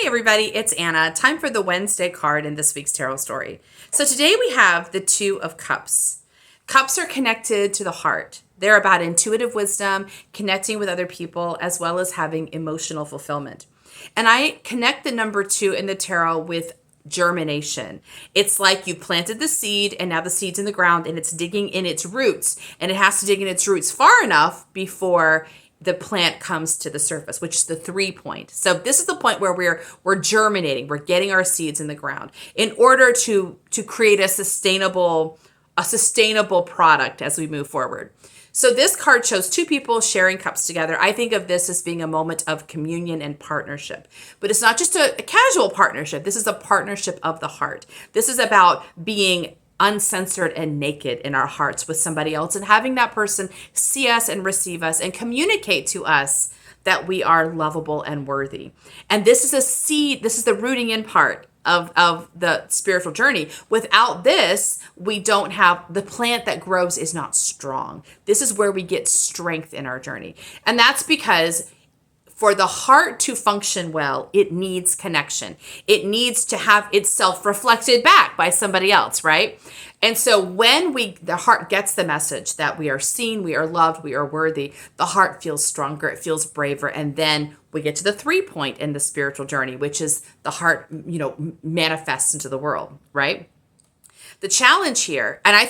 Hey everybody, it's Anna. Time for the Wednesday card in this week's tarot story. So today we have the Two of Cups. Cups are connected to the heart. They're about intuitive wisdom, connecting with other people, as well as having emotional fulfillment. And I connect the number 2 in the tarot with germination. It's like you planted the seed and now the seed's in the ground and it's digging in its roots, and it has to dig in its roots far enough before the plant comes to the surface, which is the 3 point. So this is the point where we're germinating, we're getting our seeds in the ground in order to create a sustainable product as we move forward. So this card shows two people sharing cups together. I think of this as being a moment of communion and partnership. But it's not just a casual partnership. This is a partnership of the heart. This is about being uncensored and naked in our hearts with somebody else and having that person see us and receive us and communicate to us that we are lovable and worthy. And this is a seed, this is the rooting in part of the spiritual journey. Without this, we don't have the plant that grows is not strong. This is where we get strength in our journey. And that's because for the heart to function well, it needs connection. It needs to have itself reflected back by somebody else, right? And so when the heart gets the message that we are seen, we are loved, we are worthy, the heart feels stronger, it feels braver. And then we get to the 3 point in the spiritual journey, which is the heart, manifests into the world, right? The challenge here, and I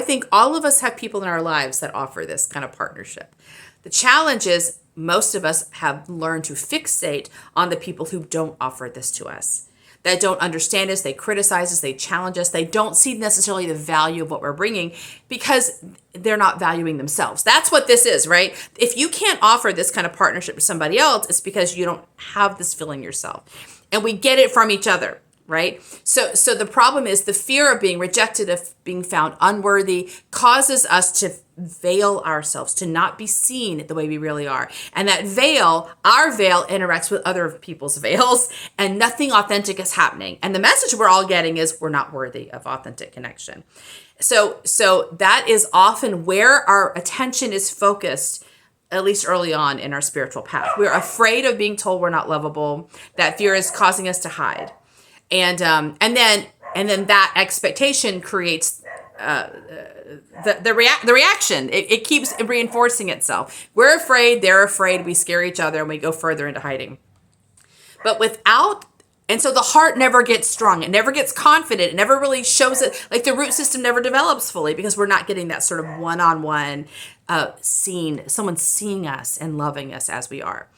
think all of us have people in our lives that offer this kind of partnership. The challenge is most of us have learned to fixate on the people who don't offer this to us, that don't understand us, they criticize us, they challenge us, they don't see necessarily the value of what we're bringing because they're not valuing themselves. That's what this is, right? If you can't offer this kind of partnership to somebody else, it's because you don't have this feeling yourself. And we get it from each other, right? So the problem is the fear of being rejected, of being found unworthy, causes us to veil ourselves, to not be seen the way we really are. And that veil, our veil, interacts with other people's veils, and nothing authentic is happening. And the message we're all getting is we're not worthy of authentic connection. So that is often where our attention is focused, at least early on in our spiritual path. We're afraid of being told we're not lovable. That fear is causing us to hide. And then that expectation creates the reaction. It keeps reinforcing itself. We're afraid, they're afraid, we scare each other, and we go further into hiding. But and so the heart never gets strong. It never gets confident. It never really shows it. Like the root system never develops fully because we're not getting that sort of one-on-one someone seeing us and loving us as we are.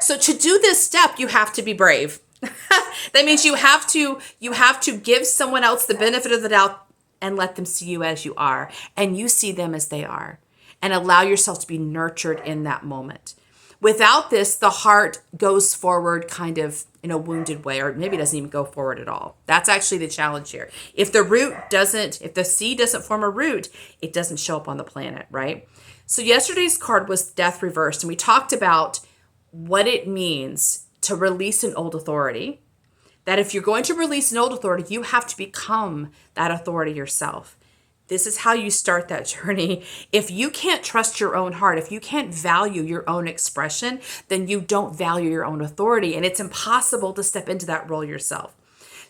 So to do this step, you have to be brave. That means you have to give someone else the benefit of the doubt and let them see you as you are, and you see them as they are, and allow yourself to be nurtured in that moment. Without this, the heart goes forward kind of in a wounded way, or maybe it doesn't even go forward at all. That's actually the challenge here. If the seed doesn't form a root, it doesn't show up on the planet, right? So yesterday's card was Death Reversed, and we talked about what it means to release an old authority. That if you're going to release an old authority, you have to become that authority yourself. This is how you start that journey. If you can't trust your own heart, if you can't value your own expression, then you don't value your own authority, and it's impossible to step into that role yourself.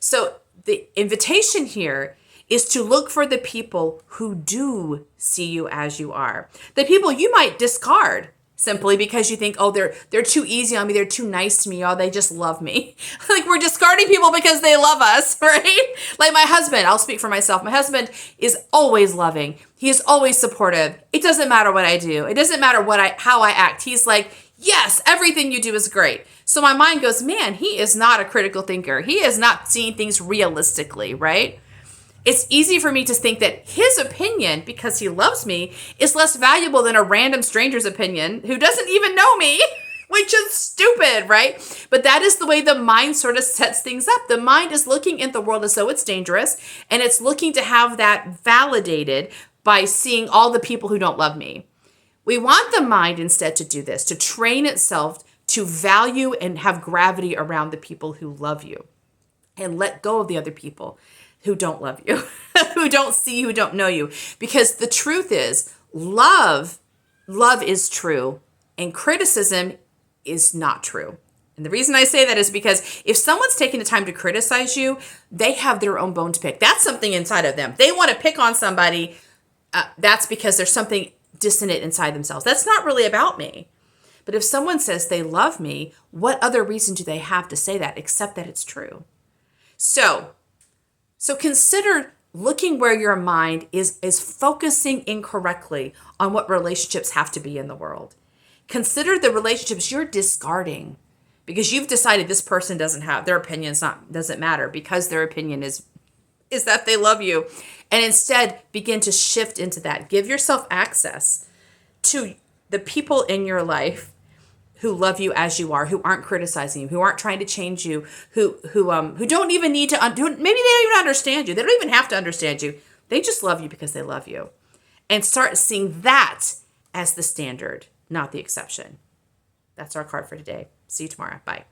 So the invitation here is to look for the people who do see you as you are. The people you might discard simply because you think, oh, they're too easy on me, they're too nice to me, oh, they just love me. Like we're discarding people because they love us, right? Like my husband, I'll speak for myself. My husband is always loving. He is always supportive. It doesn't matter what I do. It doesn't matter how I act. He's like, yes, everything you do is great. So my mind goes, man, he is not a critical thinker. He is not seeing things realistically, right? It's easy for me to think that his opinion, because he loves me, is less valuable than a random stranger's opinion who doesn't even know me, which is stupid, right? But that is the way the mind sort of sets things up. The mind is looking at the world as though it's dangerous, and it's looking to have that validated by seeing all the people who don't love me. We want the mind instead to do this, to train itself to value and have gravity around the people who love you and let go of the other people who don't love you, who don't see you, who don't know you. Because the truth is, love is true, and criticism is not true. And the reason I say that is because if someone's taking the time to criticize you, they have their own bone to pick. That's something inside of them. They want to pick on somebody. That's because there's something dissonant inside themselves. That's not really about me. But if someone says they love me, what other reason do they have to say that except that it's true? So consider looking where your mind is focusing incorrectly on what relationships have to be in the world. Consider the relationships you're discarding because you've decided this person doesn't have their opinion's doesn't matter because their opinion is that they love you. And instead begin to shift into that. Give yourself access to the people in your life who love you as you are, who aren't criticizing you, who aren't trying to change you, who don't even need to, maybe they don't even understand you. They don't even have to understand you. They just love you because they love you. And start seeing that as the standard, not the exception. That's our card for today. See you tomorrow. Bye.